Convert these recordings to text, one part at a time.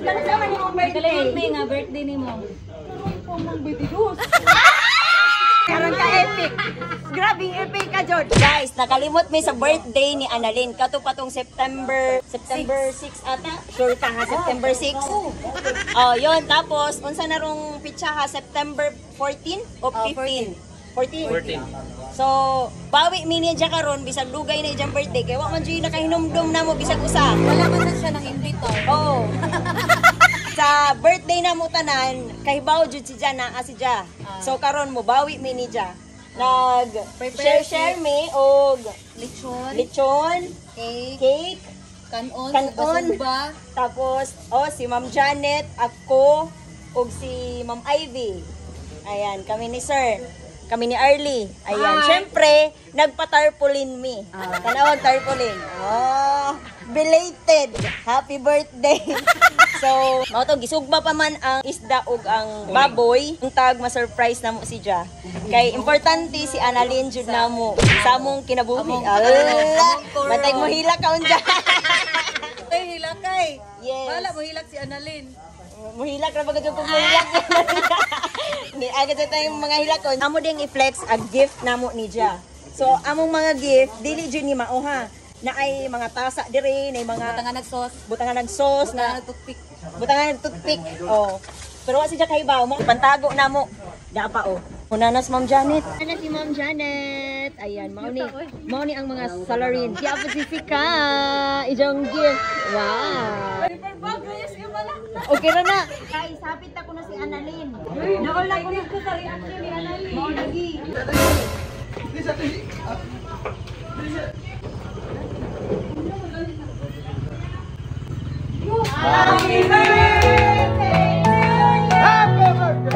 Para sa man imong birthday. Kalimot may nga birthday nimo. Karon ka epic. Grabing epic ka jud. Guys, nakalimot mi sa birthday ni Annalyn. Kato pa tong September 6 ata. Sure ka ha, September 6. Oh, yon. Tapos unsa na rong pitsa ha, September 14 o 15? 14. So, bawi mi niya karon bisag dugay na ijang birthday kay wa man jud nakahinumdum na mo bisag usa. Wala man na siya nang invitor. Oh. Sa birthday na mo tanan, kahibaw jud si Jana si Ja. So karon mo bawi mi ni Ja. Nag share mi og lechon, cake, kanon, ba? tapos si Ma'am Janet, ako og si Ma'am Ivy. Ayan, kami ni Sir. Kami ni Arlie. Ayan, syempre, nagpa-tarpaulin mi. Tanawag tarpaulin. Oh, belated. Happy birthday. So, mao to gisugba pa man ang isda ug ang baboy. Ang tag ma-surprise namo si Ja. Kay importante si Annalyn jud namo sa among kinabuhi. Batay mo hila ka unja. Tay hilakay. Yes. Wala mo hilak si Annalyn. Muhilak ra bagad yung muhilak. Ni agad sa tayong mga hilakon. Amo ding i-flex a gift namo ni Ja. So among mga gift dili jud ni mao ha. Na ay mga tasa diri, na mga butangan nagsos na toothpick. butangan toothpick. Oh. Pero wa si Ja kahibaw mo pantago namo. Da pa oh. Unanas Ma'am Janet. Ana si Ma'am Janet. Ayan, mao ni ang mga salarin. Kaya Pacifica, ijong gift. Wow. Okay ra na. Guys, hapit ako na si Annalyn. Nawal na ko nito sa reaction ni Annalyn. Mao lagi. Happy birthday to you. Happy birthday.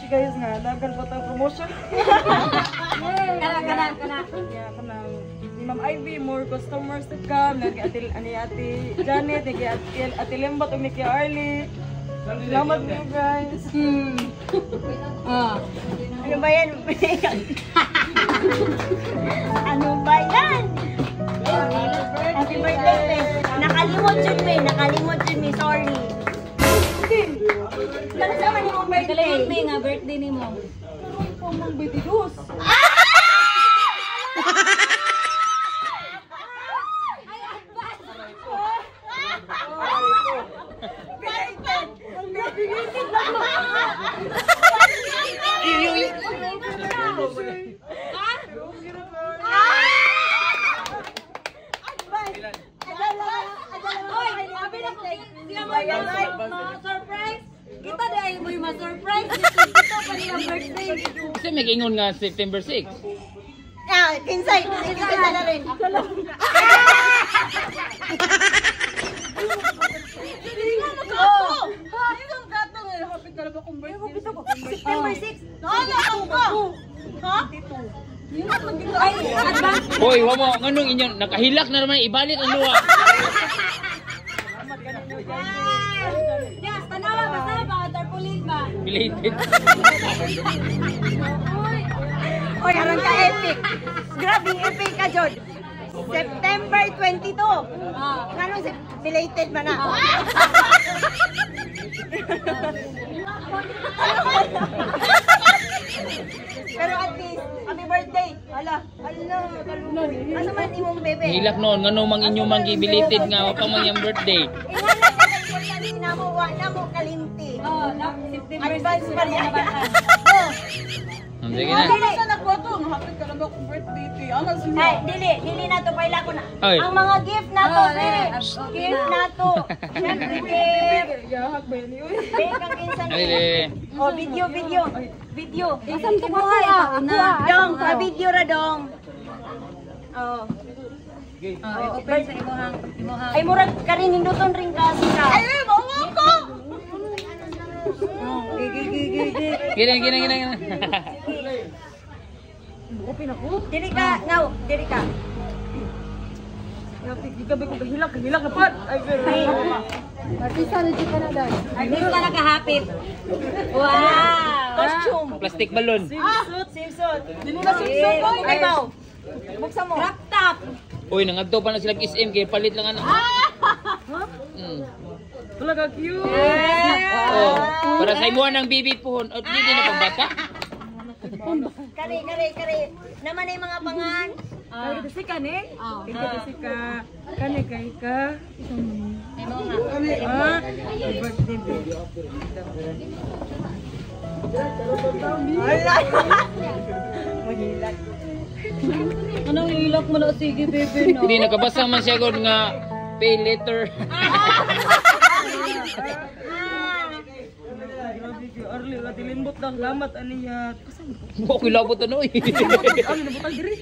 Guys nga, dagan po tayong promotion. Kana. Yeah, kanang ni Ma'am Ivy, more customers to come. Nag-atil ani Ate Janet, Ate Lembot, ug ni Arlie. Salamat niyo guys. Ano ba yan? Ano ba yan? Happy birthday. Nakalimot jud mi, sorry. Para sa man imong birthday. Kalimot may nga birthday nimo. Mong bitigos. Surprise! Kita dahil mo yung ma-surprise. Ito pa rin ang birthday. Kasi may ingon nga September 6. Kinsay na rin. September 6. Ha? Hoy, wa mo nganong inyo nakahilak na naman ibalik ang luwa. Yes, tanawa basta ba tarpaulin ba? Belated. Oy, aron ka epic. Grabing epic ka jud. September 22. Nganong belated man na. Pero at least, happy birthday. Hala, kalunod. Asa man imong bebe? Hilak noon nganong mang inyo mang belated nga wa pa man yang birthday. Ingana ka sa namo wa na mo kalimti. Oh, September Advance pa rin. Sige na. Sa nagwato, ang happy ka lang ako birthday ti. Ano sila? Ay, dili na to paila ko na. Oy. Ang mga gift na to, Oh, gift na to. Siyempre, gift. Yahak ba yun yun? Bake ang kinsan. Ay, Oh, video. Isang tubuhay pa na. Dong, pa-video ra dong. Oh. Open sa imuhang. Ay, murag ka rin, hinduton rin ka. Ay, Mawa ko! Gina. dili ka, now, dili ka. Gabi ko kahilak na pat. Ay, pero. Artista na kahapit. Wow! Costume. Plastic balloon. Swimsuit. Dili na suksok ko. Ay, baw. Buksan mo. Crop top. Uy, nangadto pa na sila SM kay palit lang ano. Wala ka cute. Oh, para sa imuan ng bibi pohon. Oh, hindi na pambata. Kari. Naman ay mga pangan. Kaya kasi ka ni? Kaya kasi ka. Kani kay ka. Birthday baby. Anong ilak mo na? Sige, baby, no? Hindi nakabasa man siya gud nga pay later. Grabe kay Arli, katilimbot lang lamat aniya. Okay labot ano eh. Ano nabutang diri?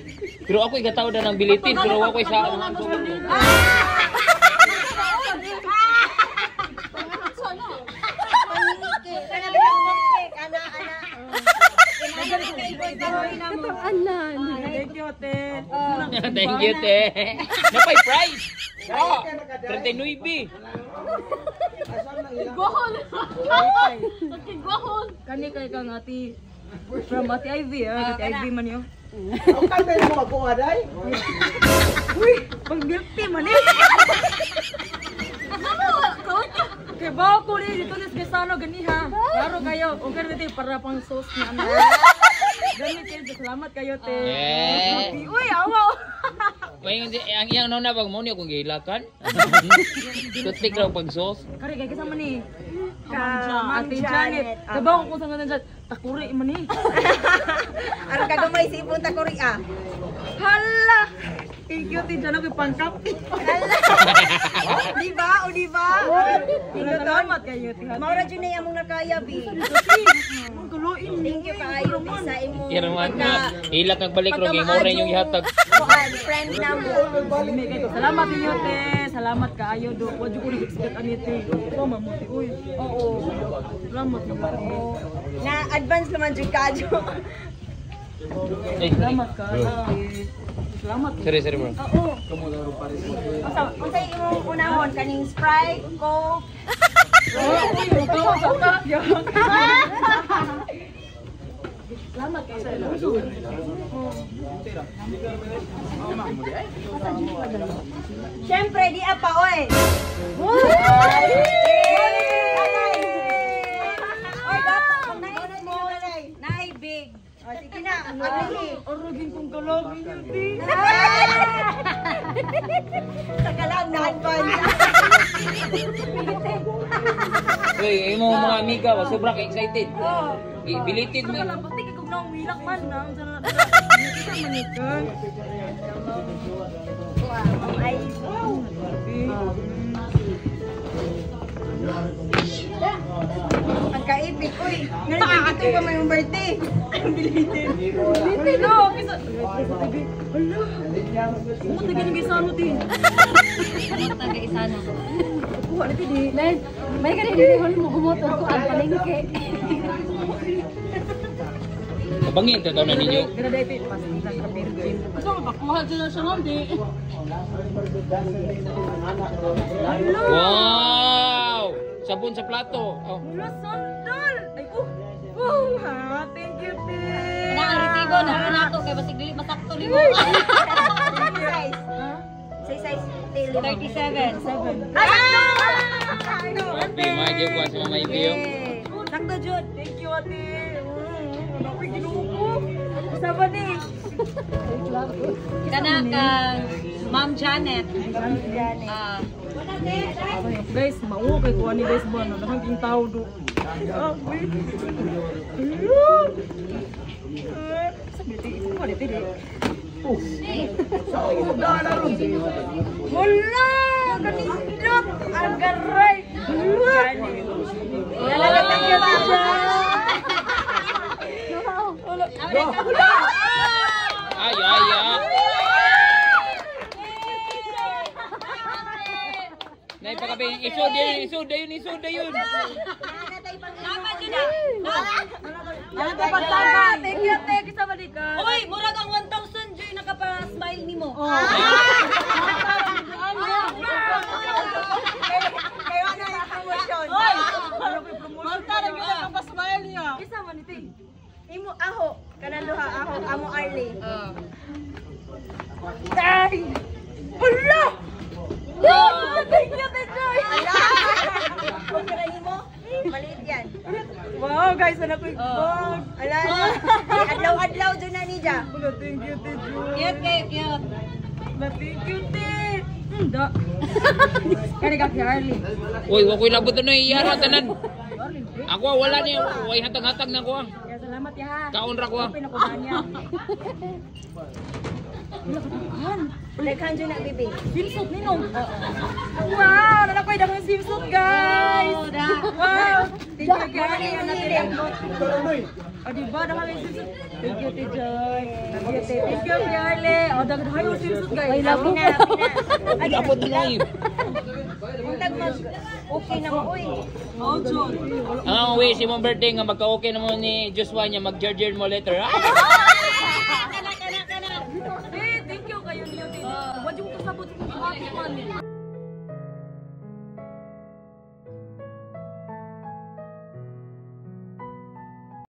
Pero ako igataw na ng bilitin pero ako sa Thank you, Ate. Thank you, te. Napay prize. Oh, 39. Kani kay kang ati from Ate Ivy, Ate Ivy man yo. Pag guilty man eh. Kay bawa ko rin dito ni Spesano ganiha. Klaro kayo, okay dito para pang sauce na ano. Ganit kayo, salamat kayo, te. Yeah. Uy, awaw. May ang iyang nona bang mo niya kung gilakan. Tutik raw pag sauce. Kari kay kasama ni Ate Ate Janet. Kabaw ko sa ngayon dyan, takuri man eh. Ano kagamay si Ibon Korea? Hala! Thank you, Ate Janet, kay pangkap. Di ba? O di ba? Salamat kayo, Ate Janet. Maura dyan na yung among nakaya, bi. Ang kuluin mo. Thank you kayo, bi, sa imong Irman na. Hilak nagbalik ro kay mo rin yung ihatag. friend na mo. Salamat ninyo, te. Salamat kaayo do. Wadyo ko nag-expect ani te. Ito mamuti uy. Oo. Salamat naman. Na advance naman jud ka, Jo. Eh, Salamat kaayo, te. Salamat. sorry bro. Oo. Unsa imong unahon kaning Sprite, Coke? Salamat kayo. Siyempre, di apa, oy. Oy, dapat nais mo, nanay. Naibig. O, sige na, ablihi. Arugin kong galagin yun, te. Sa kalam na advance. Uy, imo mga amiga ba sobrang excited. Bilitin mo. Kala pati kay kung nang wilak man na. Kita manikan. Ay, ang kaibig, uy. Nalipit ito pa may birthday. Hindi no, kisa. Hala. Mo tigil ng isano din. Taga isana. Kuha na di. Len, may ka rin huli mo gumotor ko ang palengke. Bangin ta na ninyo. Graduated pas lang sa Virgin. Ito, makuha dyan na siya nga, di. Wow! Sabon sa plato. Oh. Wala sandal. Ay oh. Ha, thank you, te. Na ang resibo na rin ako, kaya basig dili masakto ni mo. Size. Say size. 37. Happy magic ko sa mga ibiyo. Sakto, Jud. Thank you, ate. Ano ko ginuko? Sama ni. Kana kang Ma'am Janet. Janet. Ah, Guys, mao kay kuha ni guys ba na daghang king tao do. Wala! Kanindot! Agaray! Lalagatan ka ba siya? Ay, ay, ay. Naipakabe, isuda yun. Dapat yun na. Ano ba pagtaga? Thank you sa Malika. Uy, murag ang 1,000 Joy nakapa-smile nimo. Kayo ano yung promotion? Magtara kita pang pasmile niya. Isa man ito. Imo aho, kananduha aho, amo Arlie. Ay! Hala! Thank you, Joy! Kung kirahin mo, maliit yan. Wow, guys, anak ko bag. Ala, adlaw-adlaw dyan na niya. Thank you, Joy. Cute. Thank you, Tit. Da. Kani ka kay Arlie. Uy, wakoy labot na iyara tanan. Ako wala ni, way hatag-hatag na ko. Kaya salamat ya ha. Kaon ra ko. Pinakuhaan niya. Daghan dyan na, bibi. Swimsuit ni Nong. Wow, nanakoy dakong swimsuit, guys. Wow. Thank you, Gary. O, diba? Nakami swimsuit. Thank you, Joy. Thank you, Gary. O, daghan yung swimsuit, guys. Ay, labi na. Labot na yun. Untag mag, okay na mo, uy. Oh, John. Ang way si mong birthday nga magka-okay na mo ni Joshua niya, mag-jarger mo later. Ah! Thank you kayo niyo. Wag yung kasabot sa mga